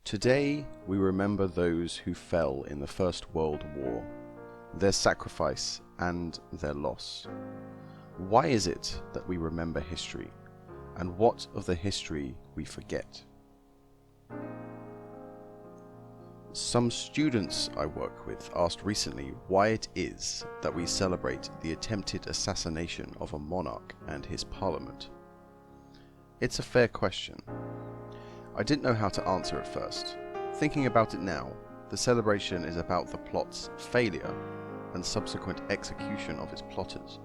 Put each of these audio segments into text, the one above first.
Today, we remember those who fell in the First World War, their sacrifice and their loss. Why is it that we remember history, and what of the history we forget? Some students I work with asked recently why it is that we celebrate the attempted assassination of a monarch and his parliament. It's a fair question. I didn't know how to answer at first. Thinking about it now, the celebration is about the plot's failure and subsequent execution of its plotters.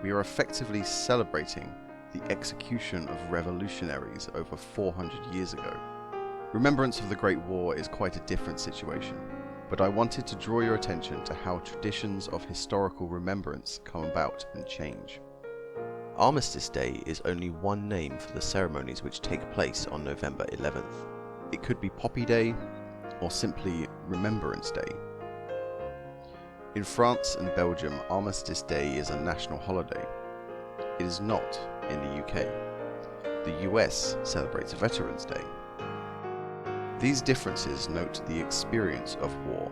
We are effectively celebrating the execution of revolutionaries over 400 years ago. Remembrance of the Great War is quite a different situation, but I wanted to draw your attention to how traditions of historical remembrance come about and change. Armistice Day is only one name for the ceremonies which take place on November 11th. It could be Poppy Day or simply Remembrance Day. In France and Belgium, Armistice Day is a national holiday. It is not in the UK. The US celebrates Veterans Day. These differences note the experience of war.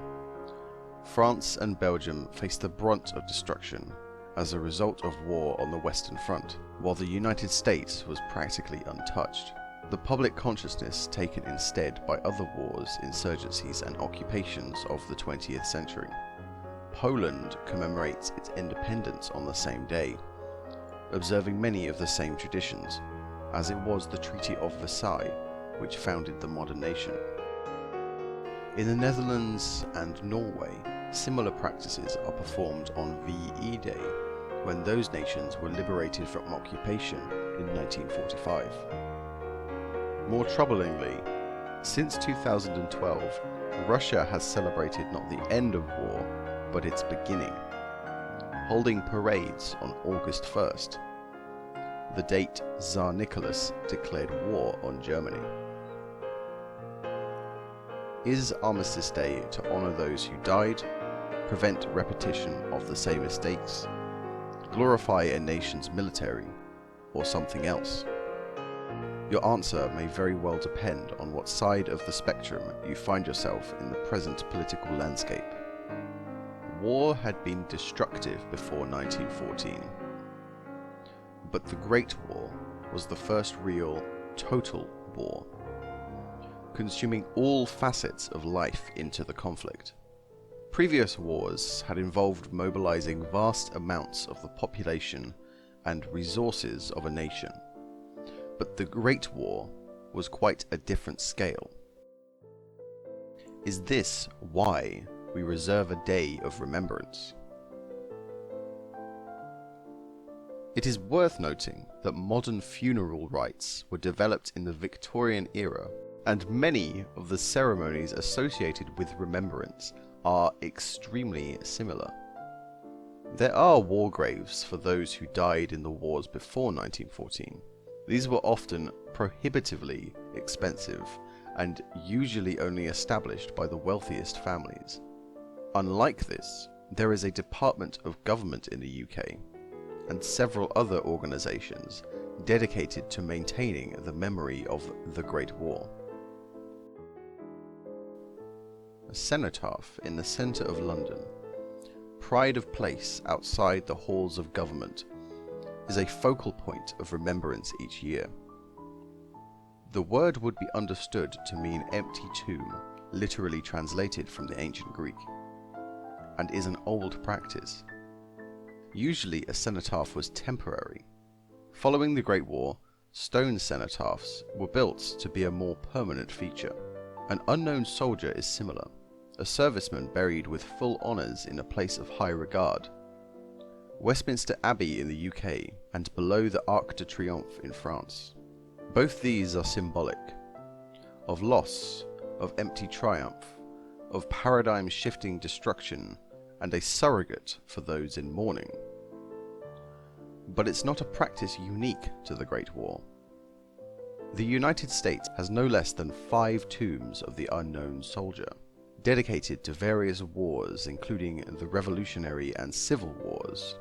France and Belgium faced the brunt of destruction as a result of war on the Western Front, while the United States was practically untouched. The public consciousness taken instead by other wars, insurgencies and occupations of the 20th century. Poland commemorates its independence on the same day, observing many of the same traditions, as it was the Treaty of Versailles which founded the modern nation. In the Netherlands and Norway, similar practices are performed on VE Day, when those nations were liberated from occupation in 1945. More troublingly, since 2012, Russia has celebrated not the end of war, but its beginning, holding parades on August 1st, the date Tsar Nicholas declared war on Germany. Is Armistice Day to honor those who died, prevent repetition of the same mistakes, glorify a nation's military, or something else? Your answer may very well depend on what side of the spectrum you find yourself in the present political landscape. War had been destructive before 1914, but the Great War was the first real, total war, consuming all facets of life into the conflict. Previous wars had involved mobilizing vast amounts of the population and resources of a nation, but the Great War was quite a different scale. Is this why we reserve a day of remembrance? It is worth noting that modern funeral rites were developed in the Victorian era, and many of the ceremonies associated with remembrance are extremely similar. There are war graves for those who died in the wars before 1914. These were often prohibitively expensive and usually only established by the wealthiest families. Unlike this, there is a Department of Government in the UK and several other organisations dedicated to maintaining the memory of the Great War. A cenotaph in the centre of London, pride of place outside the halls of government, is a focal point of remembrance each year. The word would be understood to mean empty tomb, literally translated from the ancient Greek, and is an old practice. Usually a cenotaph was temporary. Following the Great War, stone cenotaphs were built to be a more permanent feature. An unknown soldier is similar, a serviceman buried with full honours in a place of high regard. Westminster Abbey in the UK and below the Arc de Triomphe in France. Both these are symbolic of loss, of empty triumph, of paradigm-shifting destruction, and a surrogate for those in mourning. But it's not a practice unique to the Great War. The United States has no less than 5 tombs of the unknown soldier, dedicated to various wars including the Revolutionary and Civil Wars.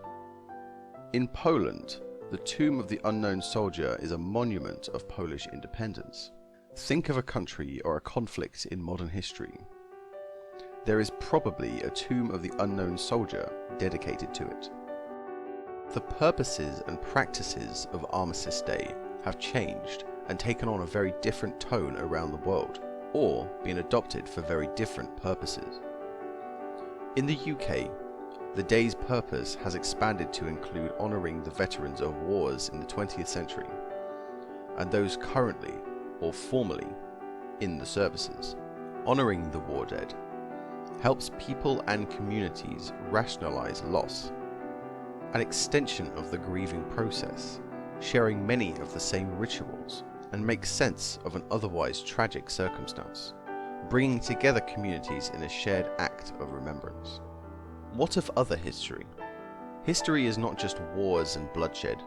In Poland, the Tomb of the Unknown Soldier is a monument of Polish independence. Think of a country or a conflict in modern history. There is probably a tomb of the unknown soldier dedicated to it. The purposes and practices of Armistice Day have changed and taken on a very different tone around the world, or been adopted for very different purposes. In the UK, the day's purpose has expanded to include honouring the veterans of wars in the 20th century, and those currently or formerly in the services. Honouring the war dead helps people and communities rationalise loss, an extension of the grieving process, sharing many of the same rituals, and makes sense of an otherwise tragic circumstance, bringing together communities in a shared act of remembrance. What of other history? History is not just wars and bloodshed,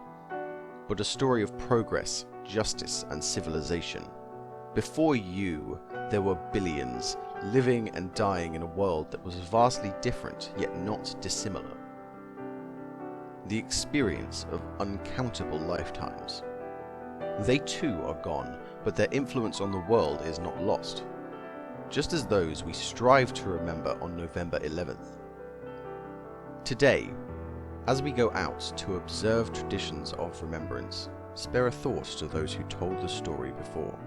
but a story of progress, justice, and civilization. Before you, there were billions living and dying in a world that was vastly different yet not dissimilar. The experience of uncountable lifetimes. They too are gone, but their influence on the world is not lost, just as those we strive to remember on November 11th. Today, as we go out to observe traditions of remembrance, spare a thought to those who told the story before,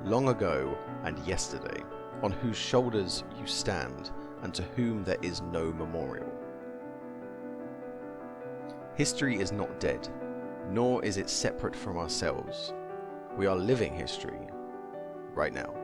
long ago and yesterday, on whose shoulders you stand and to whom there is no memorial. History is not dead, nor is it separate from ourselves. We are living history right now.